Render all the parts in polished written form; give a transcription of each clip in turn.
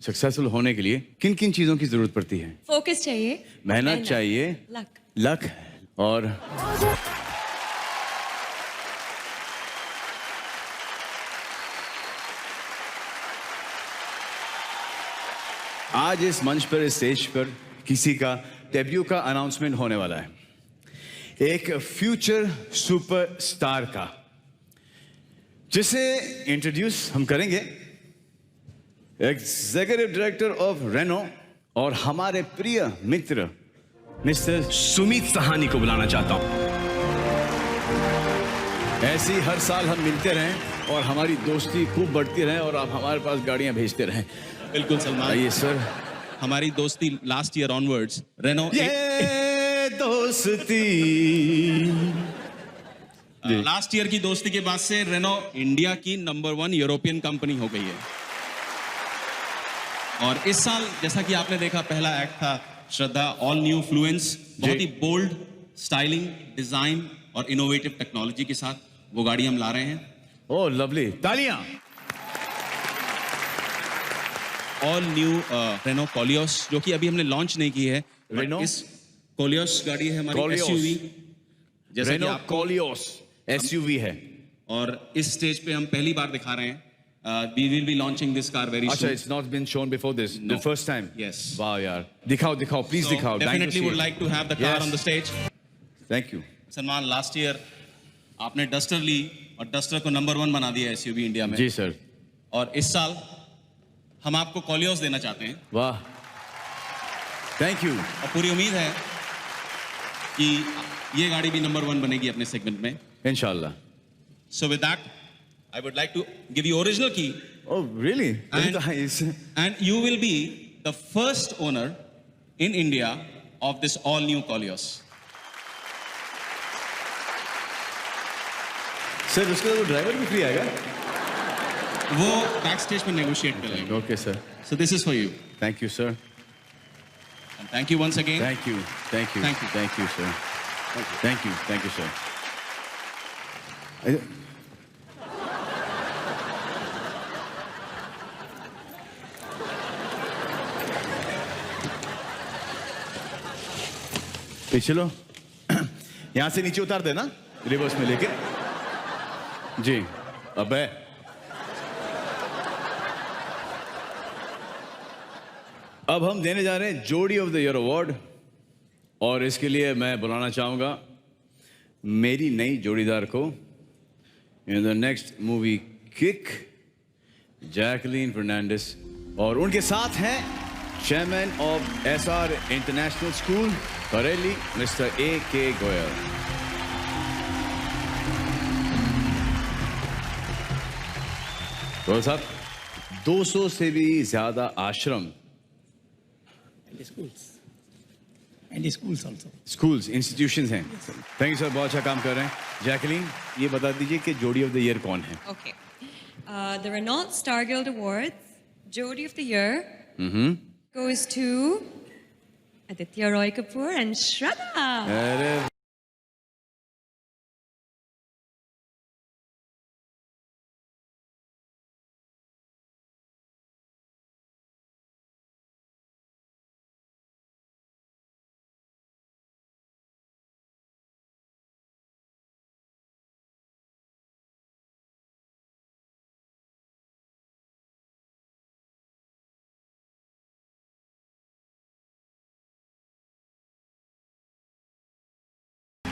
Successful होने के लिए किन किन चीजों की जरूरत पड़ती है? फोकस चाहिए, मेहनत चाहिए, लक और आज इस मंच पर, इस स्टेज पर किसी का डेब्यू का अनाउंसमेंट होने वाला है, एक फ्यूचर सुपरस्टार का, जिसे इंट्रोड्यूस हम करेंगे एग्जीक्यूटिव डायरेक्टर ऑफ रेनो और हमारे प्रिय मित्र मिस्टर सुमित सहानी को बुलाना चाहता हूं। ऐसी हर साल हम मिलते रहें और हमारी दोस्ती खूब बढ़ती रहे और आप हमारे पास गाड़ियां भेजते रहें। बिल्कुल सलमान। आइए सर। हमारी दोस्ती लास्ट ईयर ऑनवर्ड्स रेनो ये दोस्ती लास्ट ईयर की दोस्ती के बाद से रेनो इंडिया की नंबर 1 यूरोपियन कंपनी हो गई है। और इस साल जैसा कि आपने देखा, पहला एक्ट था श्रद्धा ऑल न्यू फ्लुएंस, बहुत ही बोल्ड स्टाइलिंग, डिजाइन और इनोवेटिव टेक्नोलॉजी के साथ वो गाड़ी हम ला रहे हैं। ओह लवली, तालियां। ऑल न्यू रेनो कोलियोस, जो कि अभी हमने लॉन्च नहीं की है। रेनो इस कोलियोस गाड़ी है हमारी एसयूवी, जैसे कि आपको कोलियोस एसयूवी है। और इस स्टेज पे हम पहली बार दिखा रहे हैं। We will be launching this car very soon. अच्छा, it's not been shown before this. No. The first time. Yes. Wow यार, दिखाओ दिखाओ, please दिखाओ. Definitely would like to have the car on the stage. Thank you. Salman, last year आपने duster ली और duster को number 1 बना दिया एसयूवी इंडिया में। जी सर। और इस साल हम आपको कोलियोस देना चाहते हैं। वाह, थैंक यू। और पूरी उम्मीद है कि ये गाड़ी भी नंबर 1 बनेगी अपने सेगमेंट में, इंशाल्लाह। So with that, I would like to give you original key. Oh really? And you will be the first owner in India of this all new Koleos. Sir उसके लिए ड्राइवर भी free आएगा? वो back stage पे negotiate कर लेंगे। Okay sir. So this is for you. Thank you sir. And thank you once again. Thank you. Thank you. Thank you. Thank you sir. Thank you. Thank you sir. चलो यहां से नीचे उतार देना, reverse में लेके। जी अबे अब हम देने जा रहे हैं जोड़ी ऑफ द ईयर अवार्ड, और इसके लिए मैं बुलाना चाहूंगा मेरी नई जोड़ीदार को in the next movie Kick, Jacqueline Fernandez, और उनके साथ हैं chairman of SR International School Bareilly mister A.K. Goyal. Goyal साहब, 200 से भी ज्यादा आश्रम and schools also. Schools, institutions हैं। थैंक यू सर, बहुत अच्छा काम कर रहे हैं। जैकलीन, ये बता दीजिए कि जोड़ी ऑफ द ईयर कौन है? Okay. The Renault Star Guild Awards, Jodi of the Year goes to Aditya Roy Kapoor and Shraddha. अरे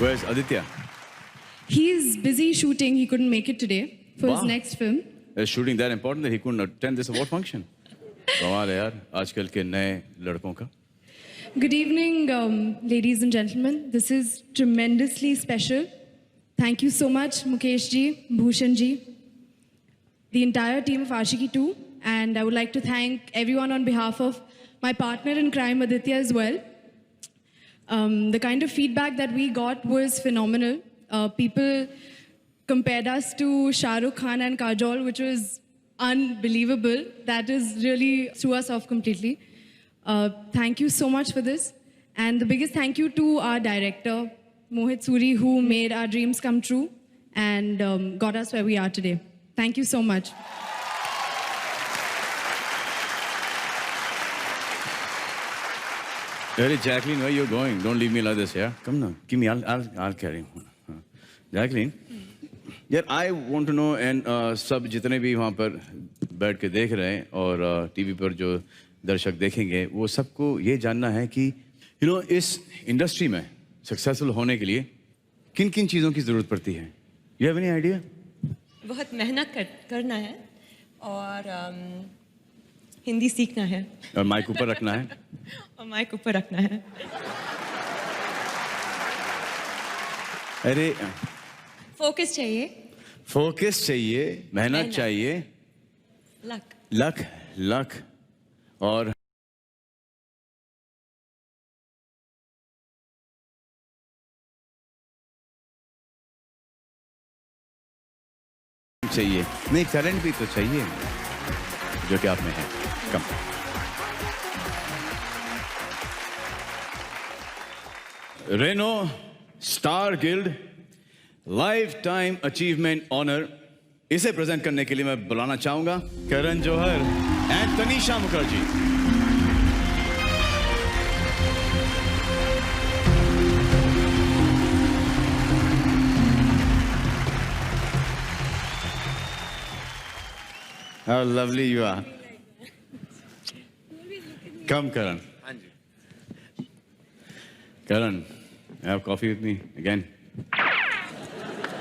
where's Aditya? He's busy shooting. He couldn't make it today for his Wow. next film. Is shooting that important that he couldn't attend this award function? कमाल है यार आजकल के नए लड़कों का। Good evening, ladies and gentlemen. This is tremendously special. Thank you so much, Mukesh ji, Bhushan ji, the entire team of Ashiki 2. And I would like to thank everyone on behalf of my partner in crime, Aditya, as well. The kind of feedback that we got was phenomenal. People compared us to Shah Rukh Khan and Kajol, which was unbelievable. That is really threw us off completely. Thank you so much for this. And the biggest thank you to our director, Mohit Suri, who made our dreams come true and got us where we are today. Thank you so much. Hey, Jacqueline, where you going? Don't leave me like this, yeah? Come now, give me, I'll carry. Jacqueline, यार I want to know and सब जितने भी वहाँ पर बैठ के देख रहे हैं और टीवी पर जो दर्शक देखेंगे वो सबको ये जानना है कि इस इंडस्ट्री में सक्सेसफुल होने के लिए किन किन चीज़ों की ज़रूरत पड़ती है? You have any idea? बहुत मेहनत करना है और हिंदी सीखना है और माइक ऊपर रखना है और माइक ऊपर रखना है। अरे फोकस चाहिए, फोकस चाहिए, मेहनत चाहिए, लक। लक लक और चाहिए नहीं, टैलेंट भी तो चाहिए जो कि आप में है। कम Renault Star Guild lifetime achievement honour, इसे प्रेजेंट करने के लिए मैं बुलाना चाहूंगा Karan Johar and Tanisha Mukherjee. How lovely you are. Come, Karan. Karan, have coffee with me again.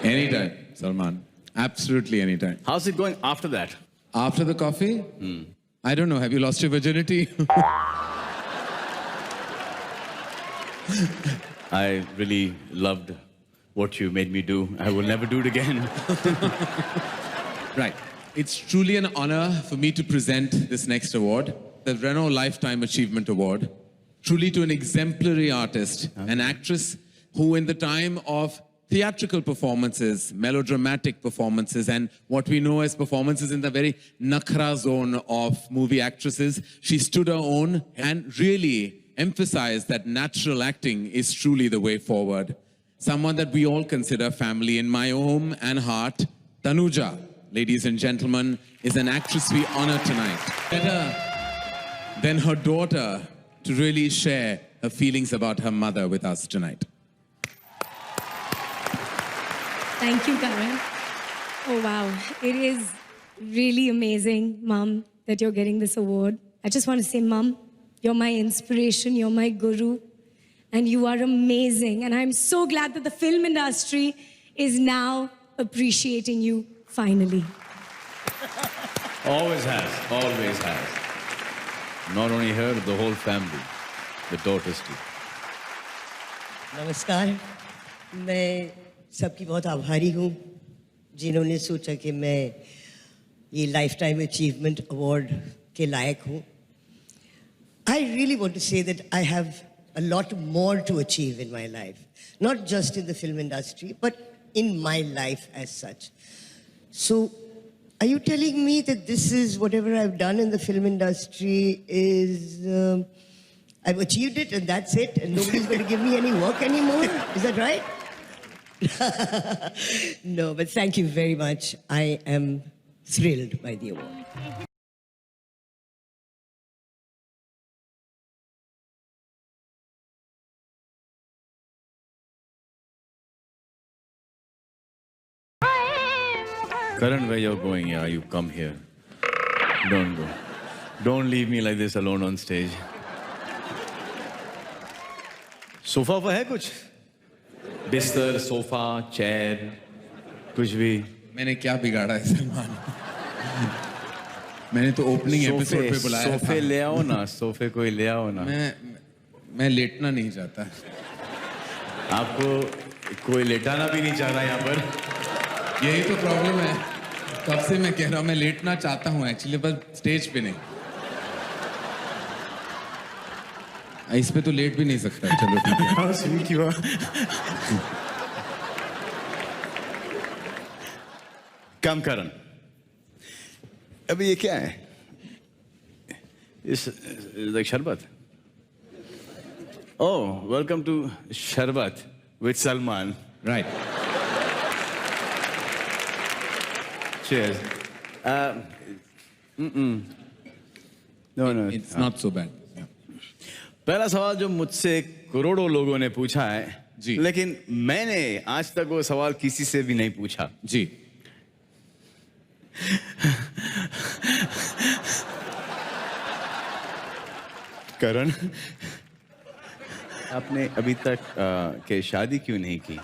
Anytime, Salman. Absolutely anytime. How's it going after that? After the coffee? I don't know. Have you lost your virginity? I really loved what you made me do. I will never do it again. Right. It's truly an honor for me to present this next award, the Renault Lifetime Achievement Award, truly to an exemplary artist, an actress who in the time of theatrical performances, melodramatic performances, and what we know as performances in the very nakhra zone of movie actresses, she stood her own and really emphasized that natural acting is truly the way forward. Someone that we all consider family in my home and heart, Tanuja, ladies and gentlemen, is an actress we honor tonight. Better than her daughter to really share her feelings about her mother with us tonight. Thank you, Karan. Oh, wow. It is really amazing, Mom, that you're getting this award. I just want to say, Mom, you're my inspiration, you're my guru, and you are amazing. And I'm so glad that the film industry is now appreciating you finally. Always has, always has. Not only her, the whole family, the daughters too. नमस्कार, मैं सबकी बहुत आभारी हूँ जिन्होंने सोचा कि मैं ये लाइफ टाइम अचीवमेंट अवार्ड के लायक हूँ. I really want to say that I have a lot more to achieve in my life, not just in the film industry, but in my life as such. So, are you telling me that this is whatever I've done in the film industry is, I've achieved it and that's it and nobody's going to give me any work anymore? Is that right? No, but thank you very much. I am thrilled by the award. Karan, where you're going, yeah, you come here. Don't go. Don't leave me like this alone on stage. Sofa पर है कुछ? बिस्तर, sofa, chair, कुछ भी? मैंने क्या बिगाड़ा है सलमान? मैंने तो ओपनिंग एपिसोड पे बुलाया था. सोफे ले आओ ना, सोफे कोई ले आओ ना. मैं लेटना नहीं चाहता. आपको कोई लेटाना भी नहीं चाह रहा यहाँ पर. यही तो प्रॉब्लम है. कब से मैं कह रहा हूँ मैं लेटना चाहता हूँ एक्चुअली, पर स्टेज पे नहीं. इस पे तो लेट भी नहीं सकता. चलो ठीक है. हाँ, स्वीट हुआ. कम करन. अभी ये क्या है? इस लाइक शरबत. Oh, welcome to Sharbat with Salman. Right. Cheers. No. It's not so bad. Yeah. पहला सवाल जो मुझसे करोड़ों लोगों ने पूछा है जी। लेकिन मैंने आज तक वो सवाल किसी से भी नहीं पूछा। जी। करण, आपने अभी तक के शादी क्यों नहीं की?